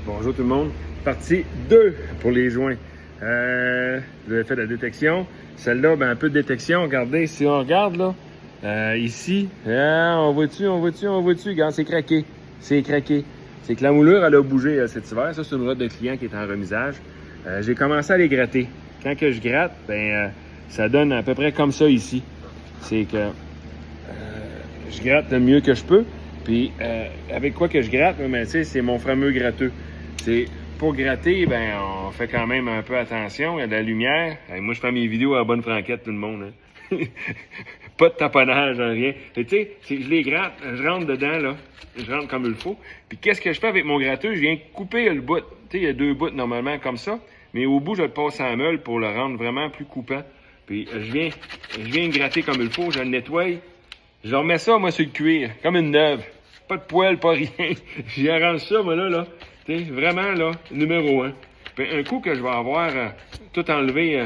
Bonjour tout le monde. Partie 2 pour les joints. Vous avez fait la détection. Celle-là, un peu de détection. Regardez, si on regarde là, ici, on voit-tu, regarde, c'est craqué. C'est craqué. C'est que la moulure, elle a bougé cet hiver. Ça, c'est une route de client qui est en remisage. J'ai commencé à les gratter. Quand que je gratte, ça donne à peu près comme ça ici. C'est que je gratte le mieux que je peux. Puis, avec quoi que je gratte, tu sais, c'est mon fameux gratteux. C'est pour gratter, on fait quand même un peu attention. Il y a de la lumière. Moi, je fais mes vidéos à la bonne franquette, tout le monde. Hein. Pas de taponnage, rien. Tu sais, je les gratte, je rentre dedans, là. Je rentre comme il faut. Puis, qu'est-ce que je fais avec mon gratteux? Je viens couper le bout. Tu sais, il y a 2 bouts normalement comme ça. Mais au bout, je le passe en meule pour le rendre vraiment plus coupant. Puis, je viens gratter comme il faut. Je le nettoie. Je remets ça, moi, sur le cuir, comme une neuve. Pas de poêle, pas rien. J'y arrange ça, moi, là. T'sais, vraiment, là, numéro 1. Puis un coup que je vais avoir tout enlevé,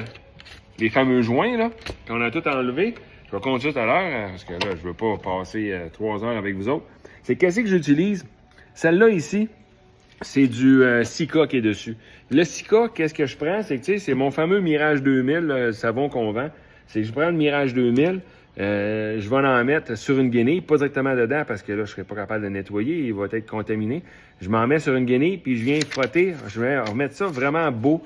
les fameux joints, là, qu'on a tout enlevé, je vais continuer tout à l'heure, parce que là, je veux pas passer 3 heures avec vous autres. C'est qu'est-ce que j'utilise? Celle-là, ici, c'est du Sika qui est dessus. Le Sika, qu'est-ce que je prends? C'est que, tu sais, c'est mon fameux Mirage 2000, le savon qu'on vend. C'est que je prends le Mirage 2000, je vais en mettre sur une guenille, pas directement dedans parce que là, je serais pas capable de nettoyer, il va être contaminé. Je m'en mets sur une guenille, puis je viens frotter, je vais remettre ça vraiment beau,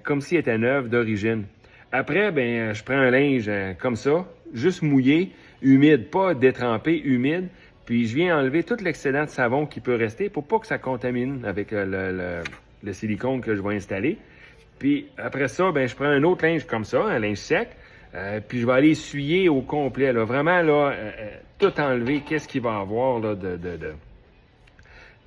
comme s'il était neuf d'origine. Après, je prends un linge comme ça, juste mouillé, humide, pas détrempé, humide, puis je viens enlever tout l'excédent de savon qui peut rester pour pas que ça contamine avec le silicone que je vais installer. Puis après ça, je prends un autre linge comme ça, un linge sec, puis je vais aller essuyer au complet, là, vraiment là, tout enlever, qu'est-ce qu'il va y avoir là, de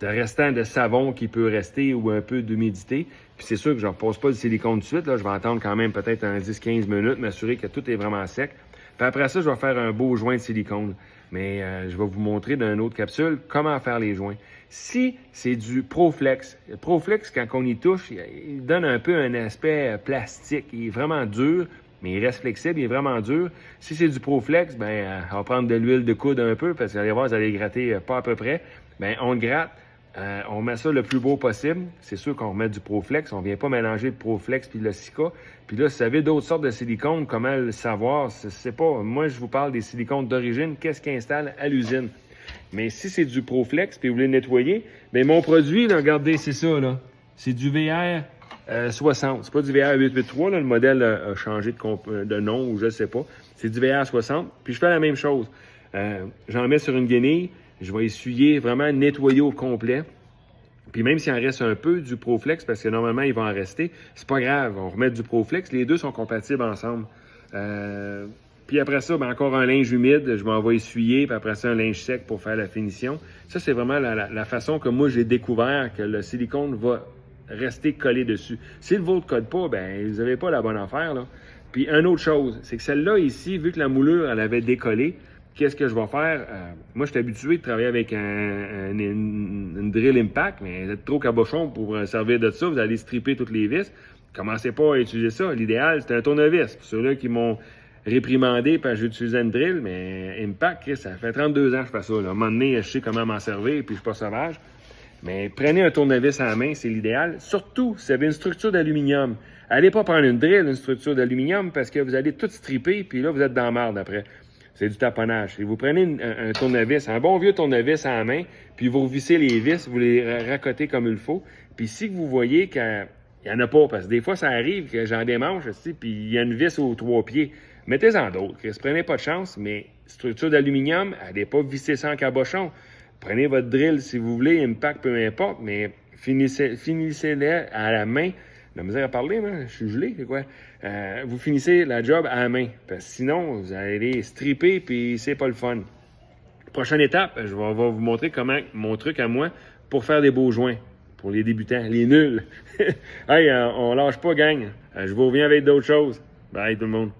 restant de savon qui peut rester ou un peu d'humidité. Puis c'est sûr que je ne repose pas le silicone tout de suite, là, je vais attendre quand même peut-être un 10-15 minutes, m'assurer que tout est vraiment sec. Puis après ça, je vais faire un beau joint de silicone. Mais je vais vous montrer dans une autre capsule comment faire les joints. Si c'est du ProFlex, le ProFlex, quand on y touche, il donne un peu un aspect plastique. Il est vraiment dur, mais il reste flexible, il est vraiment dur. Si c'est du ProFlex, on va prendre de l'huile de coude un peu, parce que vous allez voir, vous allez gratter pas à peu près. On le gratte, on met ça le plus beau possible. C'est sûr qu'on remet du ProFlex, on vient pas mélanger le ProFlex puis le Sika. Puis là, si vous avez d'autres sortes de silicones, comment le savoir? C'est pas. Moi, je vous parle des silicones d'origine, qu'est-ce qu'ils installent à l'usine. Mais si c'est du ProFlex puis vous voulez le nettoyer, mon produit, là, regardez, c'est ça, là. C'est du VR 60. C'est pas du VR 883, là, le modèle a changé de nom ou je sais pas. C'est du VR 60. Puis je fais la même chose. J'en mets sur une guenille, je vais essuyer, vraiment nettoyer au complet. Puis même s'il en reste un peu du ProFlex, parce que normalement, il va en rester, c'est pas grave, on remet du ProFlex. Les deux sont compatibles ensemble. Puis après ça, encore un linge humide, je m'en vais essuyer, puis après ça, un linge sec pour faire la finition. Ça, c'est vraiment la façon que moi, j'ai découvert que le silicone va rester collé dessus. Si le vôtre ne code pas, vous n'avez pas la bonne affaire, là. Puis une autre chose, c'est que celle-là ici, vu que la moulure, elle avait décollé, qu'est-ce que je vais faire? Moi, je suis habitué de travailler avec une drill impact, mais vous êtes trop cabochon pour servir de ça. Vous allez stripper toutes les vis. Commencez pas à utiliser ça. L'idéal, c'est un tournevis. Pour ceux-là qui m'ont réprimandé parce que j'utilisais une drill, mais impact, ça fait 32 ans que je fais ça. Là. À un moment donné, je sais comment m'en servir, puis je suis pas sauvage. Mais prenez un tournevis à la main, c'est l'idéal. Surtout, si vous avez une structure d'aluminium. Allez pas prendre une drill, une structure d'aluminium, parce que vous allez tout stripper, puis là, vous êtes dans la marde après. C'est du taponnage. Et vous prenez un tournevis, un bon vieux tournevis à la main, puis vous revissez les vis, vous les racotez comme il faut. Puis si vous voyez qu'il n'y en a pas, parce que des fois, ça arrive que j'en démange, puis il y a une vis aux 3 pieds. Mettez-en d'autres. Prenez pas de chance, mais structure d'aluminium, allez pas visser ça en cabochon. Prenez votre drill si vous voulez, impact, peu importe, mais finissez-les à la main. La misère à parler, moi, je suis gelé, c'est quoi? Vous finissez la job à la main, parce que sinon, vous allez stripper, puis c'est pas le fun. Prochaine étape, je vais vous montrer comment mon truc à moi pour faire des beaux joints, pour les débutants, les nuls. Hey, on lâche pas, gang. Je vous reviens avec d'autres choses. Bye tout le monde.